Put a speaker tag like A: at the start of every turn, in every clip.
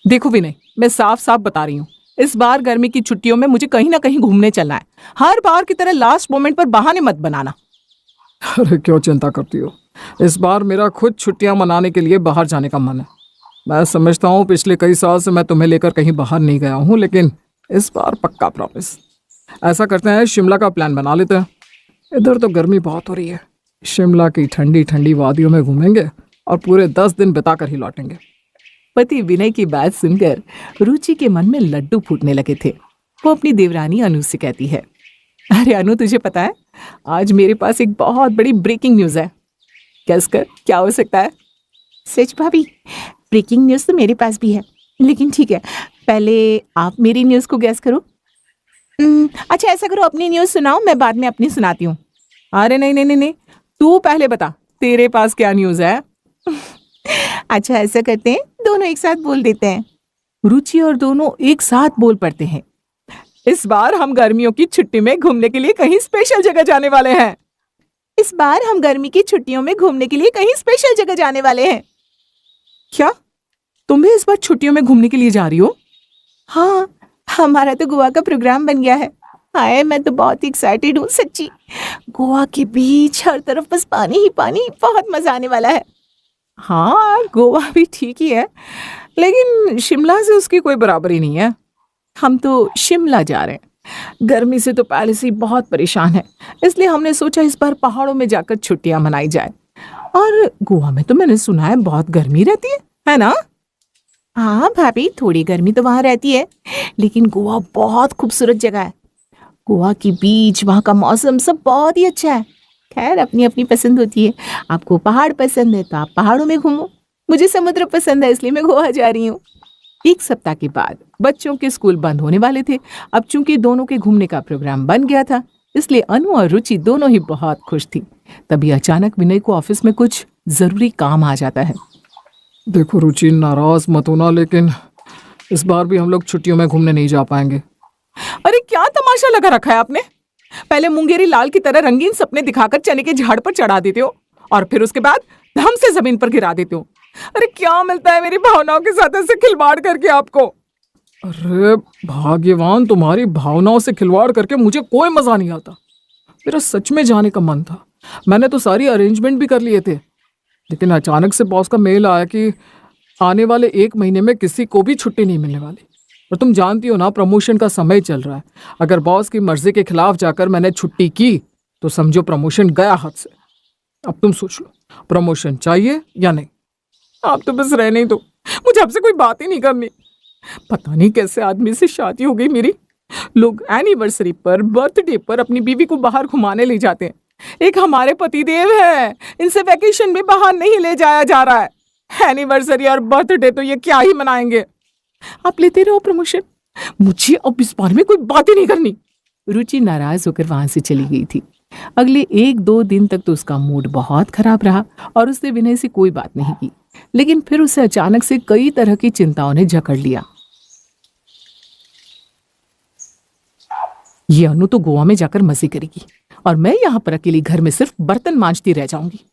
A: देखो विनय, मैं साफ साफ बता रही हूँ, इस बार गर्मी की छुट्टियों में मुझे कहीं ना कहीं घूमने चलना है। हर बार की तरह लास्ट मोमेंट पर बहाने मत बनाना।
B: अरे क्यों चिंता करती हो? इस बार मेरा खुद छुट्टियां मनाने के लिए बाहर जाने का मन है। मैं समझता हूँ पिछले कई साल से मैं तुम्हें लेकर कहीं बाहर नहीं गया हूँ, लेकिन इस बार पक्का प्रॉमिस। ऐसा करते हैं, शिमला का प्लान बना लेते हैं। इधर तो गर्मी बहुत हो रही है। शिमला की ठंडी ठंडी वादियों में घूमेंगे और पूरे 10 दिन बिता कर ही लौटेंगे।
A: पति विनय की बात सुनकर रुचि के मन में लड्डू फूटने लगे थे। वो अपनी देवरानी अनु से कहती है, अरे अनु, तुझे पता है आज मेरे पास एक बहुत बड़ी ब्रेकिंग न्यूज़ है। गेस कर क्या हो सकता है? सच भाभी, ब्रेकिंग न्यूज़ तो मेरे पास भी है, लेकिन ठीक है, पहले आप मेरी न्यूज़ को गेस करो। अच्छा ऐसा करो, अपनी न्यूज़ सुनाओ, मैं बाद में अपनी सुनाती हूँ। अरे नहीं नहीं नहीं नहीं, तू पहले बता तेरे पास क्या न्यूज़ है। अच्छा ऐसा करते हैं, दोनों एक साथ बोल देते हैं। रुचि और दोनों एक साथ बोल पड़ते हैं, इस बार हम गर्मियों की छुट्टी में घूमने के लिए कहीं स्पेशल जगह जाने वाले हैं। इस बार हम गर्मी की छुट्टियों में घूमने के लिए कहीं स्पेशल जगह जाने वाले हैं। क्या तुम भी इस बार छुट्टियों में घूमने के लिए जा रही हो? हाँ, हमारा तो गोवा का प्रोग्राम बन गया है। हाय, मैं तो बहुत ही एक्साइटेड हूँ सच्ची। गोवा के बीच, हर तरफ बस पानी ही पानी, बहुत मजा आने वाला है। हाँ, गोवा भी ठीक ही है, लेकिन शिमला से उसकी कोई बराबरी नहीं है। हम तो शिमला जा रहे हैं। गर्मी से तो पहले से ही बहुत परेशान है, इसलिए हमने सोचा इस बार पहाड़ों में जाकर छुट्टियां मनाई जाए। और गोवा में तो मैंने सुना है बहुत गर्मी रहती है ना? हाँ भाभी, थोड़ी गर्मी तो वहां रहती है, लेकिन गोवा बहुत खूबसूरत जगह है। गोवा की बीच, वहाँ का मौसम सब बहुत ही अच्छा है। खैर, अपनी अपनी पसंद होती है। आपको पहाड़ पसंद है तो आप पहाड़ों में घूमो, मुझे समुद्र पसंद है इसलिए मैं गोवा जा रही हूँ। एक सप्ताह के बाद बच्चों के स्कूल बंद होने वाले थे। अब चूंकि दोनों के घूमने का प्रोग्राम बन गया था, इसलिए अनु और रुचि दोनों ही बहुत खुश थी। तभी अचानक विनय को ऑफिस में कुछ जरूरी काम आ जाता है।
B: देखो रुचि, नाराज मत होना, लेकिन इस बार भी हम लोग छुट्टियों में घूमने नहीं जा पाएंगे।
A: अरे क्या तमाशा लगा रखा है आपने? पहले मुंगेरी लाल की तरह रंगीन सपने दिखाकर चने के झाड़ पर चढ़ा देते हो और फिर उसके बाद धम से जमीन पर गिरा देते हो। अरे क्या मिलता है मेरी भावनाओं के साथ ऐसे खिलवाड़ करके आपको?
B: अरे भाग्यवान, तुम्हारी भावनाओं से खिलवाड़ करके मुझे कोई मजा नहीं आता। मेरा सच में जाने का मन था, मैंने तो सारी अरेंजमेंट भी कर लिए थे, लेकिन अचानक से बॉस का मेल आया कि आने वाले 1 महीने में किसी को भी छुट्टी नहीं मिलने वाली। और तुम जानती हो ना, प्रमोशन का समय चल रहा है। अगर बॉस की मर्जी के खिलाफ जाकर मैंने छुट्टी की तो समझो प्रमोशन गया हाथ से। अब तुम सोच लो, प्रमोशन चाहिए या नहीं?
A: आप तो बस रहने ही दो, मुझे आपसे कोई बात ही नहीं करनी। पता नहीं कैसे आदमी से शादी हो गई मेरी। लोग एनिवर्सरी पर, बर्थडे पर अपनी बीवी को बाहर घुमाने ले जाते हैं। एक हमारे पतिदेव है, इनसे वैकेशन में बाहर नहीं ले जाया जा रहा है। एनिवर्सरी और बर्थडे तो ये क्या ही मनाएंगे। आप लेते रहो प्रमोशन, मुझे अब इस बारे में कोई बात ही नहीं करनी। रुचि नाराज होकर वहां से चली गई थी। अगले 1-2 दिन तक तो उसका मूड बहुत खराब रहा और उसने विनय से कोई बात नहीं की। लेकिन फिर उसे अचानक से कई तरह की चिंताओं ने जकड़ लिया। ये अनु तो गोवा में जाकर मजे करेगी और मैं यहाँ पर अकेली घर में सिर्फ बर्तन मांजती रह जाऊंगी।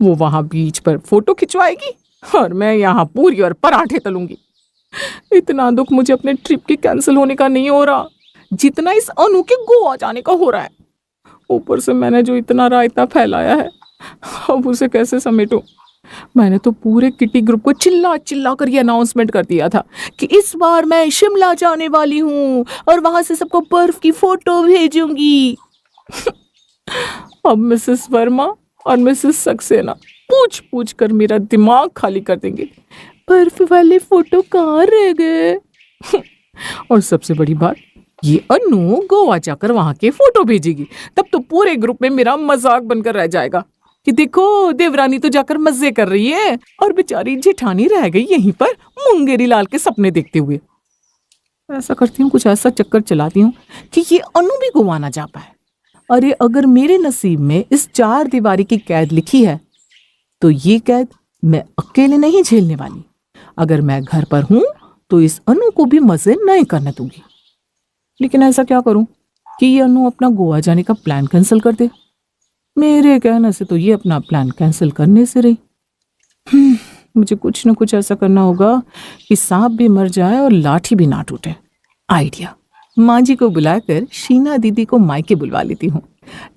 A: वो वहां बीच पर फोटो खिंचवाएगी और मैं यहाँ पूरी और पराठे तलूंगी। इतना दुख मुझे अपने ट्रिप के कैंसिल होने का नहीं हो रहा, जितना इस अनु के गोवा जाने का हो रहा है। ऊपर से मैंने जो इतना रायता फैलाया है, अब उसे कैसे समेटूं? मैंने तो पूरे किटी ग्रुप को चिल्ला चिल्ला कर ये अनाउंसमेंट कर दिया था कि इस बार मैं शिमला जाने वाली हूँ और वहां से सबको बर्फ की फोटो भेजूंगी। अब मिसेस वर्मा और मिसेस सक्सेना पूछ पूछ कर मेरा दिमाग खाली कर देंगे। बर्फ वाले फोटो कहाँ रह गए? और सबसे बड़ी बात, ये अनु गोवा जाकर वहां के फोटो भेजेगी, तब तो पूरे ग्रुप में मेरा मजाक बनकर रह जाएगा कि देखो देवरानी तो जाकर मजे कर रही है और बेचारी जेठानी रह गई यहीं पर मुंगेरी लाल के सपने देखते हुए। ऐसा करती हूँ, कुछ ऐसा चक्कर चलाती हूँ कि ये अनु भी गोवा ना जा पाए। अरे अगर मेरे नसीब में इस 4 दीवारी की कैद लिखी है तो ये कैद मैं अकेले नहीं झेलने वाली। अगर मैं घर पर हूं तो इस अनु को भी मजे नहीं करने दूंगी। लेकिन ऐसा क्या करूं कि ये अनु अपना गोवा जाने का प्लान कैंसिल कर दे। मेरे कहने से तो ये अपना प्लान कैंसिल करने से रही। मुझे कुछ न कुछ ऐसा करना होगा कि सांप भी मर जाए और लाठी भी ना टूटे। आइडिया। माँ जी को बुलाकर शीना दीदी को मायके बुलवा लेती हूँ।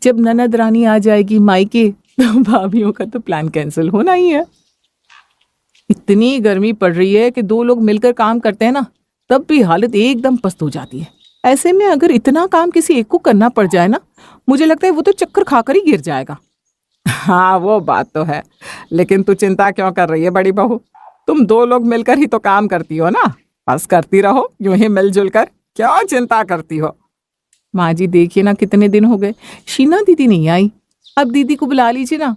A: जब ननद रानी आ जाएगी मायके तो भाभीियों का तो प्लान कैंसिल होना ही है। इतनी गर्मी पड़ रही है कि 2 लोग मिलकर काम करते हैं ना, तब भी हालत एकदम पस्त हो जाती है। ऐसे में अगर इतना काम किसी एक को करना पड़ जाए ना, मुझे लगता है वो तो चक्कर खाकर ही गिर जाएगा। हाँ वो बात तो है, लेकिन तू चिंता क्यों कर रही है बड़ी बहू? तुम 2 लोग मिलकर ही तो काम करती हो ना, बस करती रहो यूं ही मिलजुल कर, क्या चिंता करती हो? माँ जी देखिए ना, कितने दिन हो गए शीना दीदी नहीं आई। अब दीदी को बुला लीजिए ना।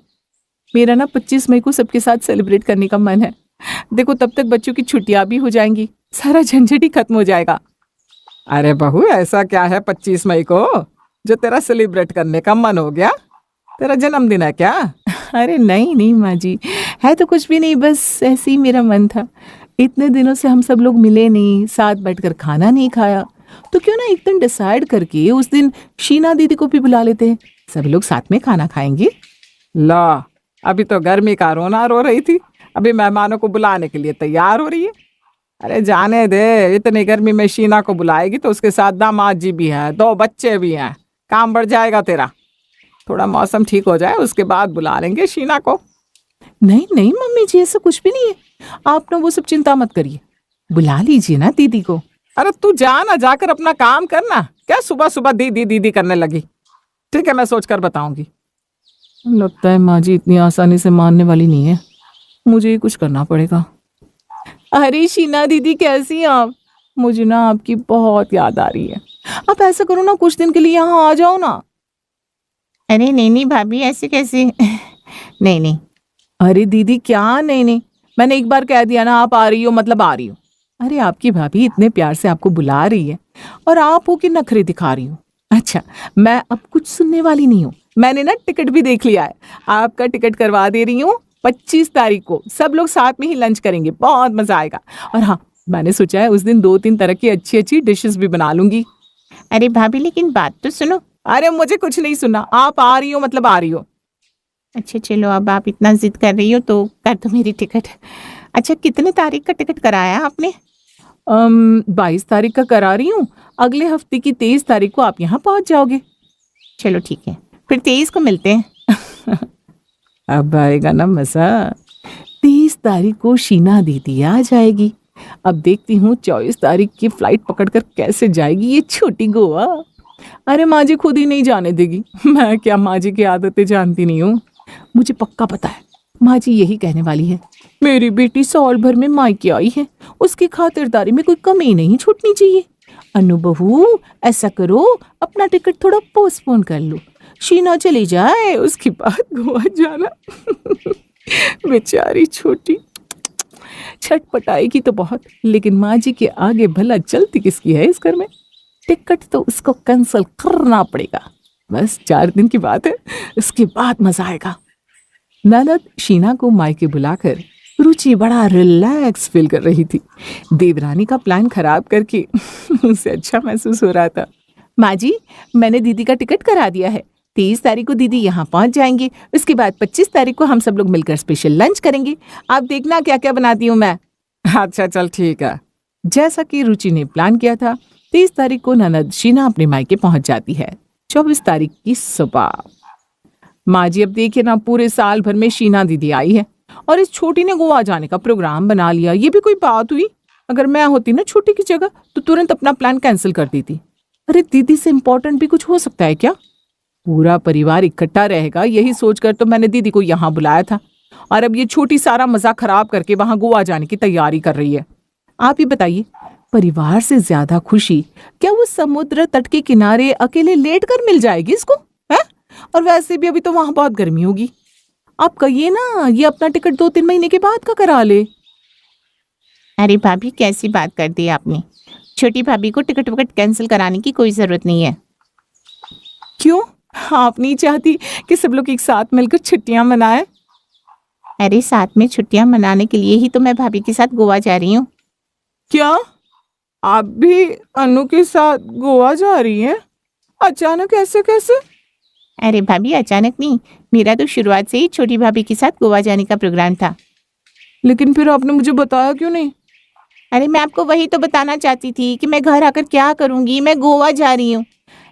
A: मेरा ना 25 मई को सबके साथ सेलिब्रेट करने का मन है। देखो तब तक बच्चों की छुट्टियां भी हो जाएंगी, सारा झंझट ही खत्म हो जाएगा। अरे बहू ऐसा क्या है 25 मई को जो तेरा सेलिब्रेट करने का मन हो गया? तेरा जन्मदिन है क्या? अरे नहीं नहीं माँ जी, है तो कुछ भी नहीं, बस ऐसे ही मेरा मन था। इतने दिनों से हम सब लोग मिले नहीं, साथ बैठकर खाना नहीं खाया, तो क्यों ना एक दिन डिसाइड करके उस दिन शीना दीदी को भी बुला लेते हैं, सब लोग साथ में खाना खाएंगे। ला, अभी तो गर्मी का रोना रो रही थी, अभी मेहमानों को बुलाने के लिए तैयार हो रही है। अरे जाने दे, इतनी गर्मी में शीना को बुलाएगी तो उसके साथ दामाद जी भी हैं, 2 बच्चे भी हैं, काम बढ़ जाएगा तेरा। थोड़ा मौसम ठीक हो जाए उसके बाद बुला लेंगे शीना को। नहीं नहीं मम्मी जी, ऐसा कुछ भी नहीं है, आप ना वो सब चिंता मत करिए, बुला लीजिए ना दीदी को। अरे तू जा ना, जाकर अपना काम करना, क्या सुबह सुबह दीदी दीदी करने लगी। ठीक है मैं सोच कर बताऊंगी। लगता है माँ जी इतनी आसानी से मानने वाली नहीं है, मुझे ही कुछ करना पड़ेगा। अरे शीना दीदी कैसी हैं आप? मुझे ना आपकी बहुत याद आ रही है। आप ऐसा करो ना, कुछ दिन के लिए यहाँ आ जाओ ना। अरे नहीं नहीं भाभी, ऐसे कैसे? नहीं नहीं। अरे दीदी क्या नहीं नहीं, मैंने एक बार कह दिया ना आप आ रही हो मतलब आ रही हो। अरे आपकी भाभी इतने प्यार से आपको बुला रही है और आप हो कि नखरे दिखा रही हो। अच्छा मैं अब कुछ सुनने वाली नहीं हूँ, मैंने ना टिकट भी देख लिया है, आपका टिकट करवा दे रही हूँ। 25 तारीख को सब लोग साथ में ही लंच करेंगे, बहुत मजा आएगा। और हाँ, मैंने सोचा है उस दिन 2-3 तरह की अच्छी अच्छी डिशेस भी बना लूंगी। अरे भाभी लेकिन बात तो सुनो। अरे मुझे कुछ नहीं सुना, आप आ रही हो मतलब आ रही हो। अच्छा चलो, अब आप इतना जिद कर रही हो तो कर दो मेरी टिकट। अच्छा कितने तारीख का टिकट कराया आपने? 22 तारीख का करा रही हूँ, अगले हफ्ते की 23 तारीख को आप यहाँ पहुँच जाओगे। चलो ठीक है, फिर 23 को मिलते हैं। अब आएगा ना मजा। 23 तारीख को शीना दीदी आ जाएगी, अब देखती हूँ 24 तारीख की फ्लाइट पकड़कर कैसे जाएगी ये छोटी गोवा। अरे माँ जी खुद ही नहीं जाने देगी, मैं क्या माँ जी की आदतें जानती नहीं हूँ। मुझे पक्का पता है माँ जी यही कहने वाली है, मेरी बेटी साल भर में मायके आई है, उसकी खातिरदारी में कोई कमी नहीं छूटनी चाहिए। अनु बहू ऐसा करो, अपना टिकट थोड़ा पोस्टपोन कर लो, शीना चली जाए उसके बाद गोवा जाना। बेचारी छोटी छटपटाएगी तो बहुत, लेकिन माँ जी के आगे भला चलती किसकी है इस घर में। टिकट तो उसको कैंसिल करना पड़ेगा, बस 4 दिन की बात है, उसके बाद मजा आएगा। ननद शीना को मायके बुलाकर रुचि बड़ा रिलैक्स फील कर रही थी। देवरानी का प्लान खराब करके उसे अच्छा महसूस हो रहा था। माँ जी मैंने दीदी का टिकट करा दिया है, 23 तारीख को दीदी यहाँ पहुँच जाएंगी, उसके बाद 25 तारीख को हम सब लोग मिलकर स्पेशल लंच करेंगे, आप देखना क्या क्या बनाती हूँ मैं। अच्छा चल ठीक है। जैसा कि रुचि ने प्लान किया था, 23 तारीख को ननद शीना अपने मायके पहुँच जाती है। 24 तारीख की सुबह माँ जी अब देखिए ना, पूरे साल भर में शीना दीदी आई है और इस छोटी ने गोवा जाने का प्रोग्राम बना लिया। ये भी कोई बात हुई? अगर मैं होती ना छोटी की जगह तो तुरंत अपना प्लान कैंसिल कर देती। अरे दीदी से इम्पोर्टेंट भी कुछ हो सकता है क्या? पूरा परिवार इकट्ठा रहेगा यही सोचकर तो मैंने दीदी को यहाँ बुलाया था, और अब ये छोटी सारा मजाक खराब करके वहां गोवा जाने की तैयारी कर रही है। आप ही बताइए, परिवार से ज्यादा खुशी क्या वो समुद्र तट के किनारे अकेले लेट कर मिल जाएगी इसको है? और वैसे भी अभी तो वहां बहुत गर्मी होगी। आप कहिए ना ये अपना टिकट 2-3 महीने के बाद का करा ले। अरे भाभी कैसी बात कर दी आपने, छोटी भाभी को टिकट विकट कैंसिल कराने की कोई जरूरत नहीं है। क्यों, आप नहीं चाहती कि सब लोग एक साथ मिलकर छुट्टियां मनाएं? अरे साथ में छुट्टियां मनाने के लिए ही तो मैं भाभी के साथ गोवा जा रही हूँ। क्या आप भी अनु के साथ गोवा जा रही हैं? अचानक ऐसे कैसे? अरे भाभी अचानक नहीं, मेरा तो शुरुआत से ही छोटी भाभी के साथ गोवा जाने का प्रोग्राम था।
B: लेकिन फिर आपने मुझे बताया क्यों नहीं?
A: अरे मैं आपको वही तो बताना चाहती थी कि मैं घर आकर क्या करूंगी, मैं गोवा जा रही हूँ।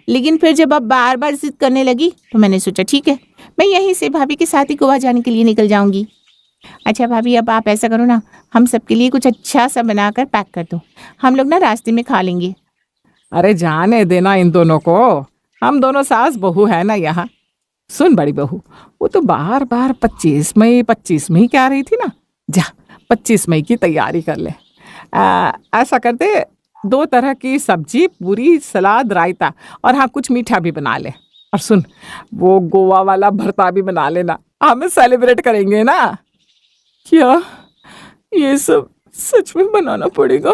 A: लेकिन फिर जब आप बार बार जिद करने लगी तो मैंने सोचा ठीक है, मैं यहीं से भाभी के साथ ही गोवा जाने के लिए निकल जाऊंगी। अच्छा भाभी, अब आप ऐसा करो ना, हम सबके लिए कुछ अच्छा सा बनाकर पैक कर दो, हम लोग ना रास्ते में खा लेंगे।
B: अरे जाने देना इन दोनों को, हम दोनों सास बहू है ना यहाँ। सुन बड़ी बहू, वो तो बार बार 25 मई क्या रही थी ना। जा 25 मई की तैयारी कर ले। ऐसा करते, 2 तरह की सब्जी, पूरी, सलाद, रायता, और हाँ कुछ मीठा भी बना ले। और सुन, वो गोवा वाला भरता भी बना लेना, हमें सेलिब्रेट करेंगे ना। क्या ये सब सच में बनाना पड़ेगा?